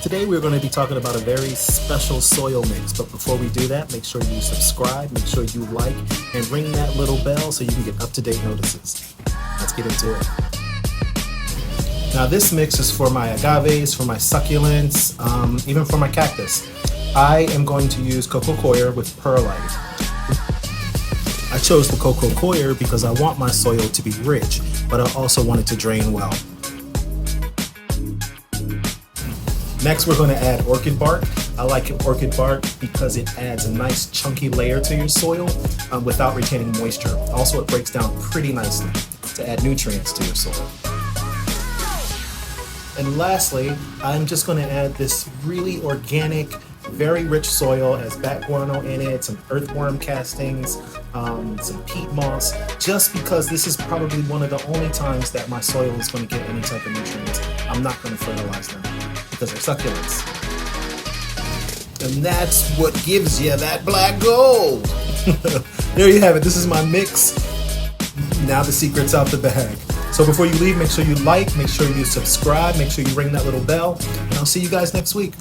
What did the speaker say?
Today we're going to be talking about a very special soil mix, but before we do that, make sure you subscribe, make sure you like, and ring that little bell so you can get up-to-date notices. Let's get into it. Now this mix is for my agaves, for my succulents, even for my cactus. I am going to use Coco coir with perlite. I chose the Coco coir because I want my soil to be rich, but I also want it to drain well. Next, we're going to add orchid bark. I like orchid bark because it adds a nice chunky layer to your soil without retaining moisture. Also, it breaks down pretty nicely to add nutrients to your soil. And lastly, I'm just going to add this really organic, very rich soil. It has bat guano in it, some earthworm castings, some peat moss, just because this is probably one of the only times that my soil is going to get any type of nutrients. I'm not going to fertilize them because they're succulents. And that's what gives you that black gold. There you have it. This is my mix. Now the secret's out the bag. So before you leave, make sure you like, make sure you subscribe, make sure you ring that little bell, and I'll see you guys next week.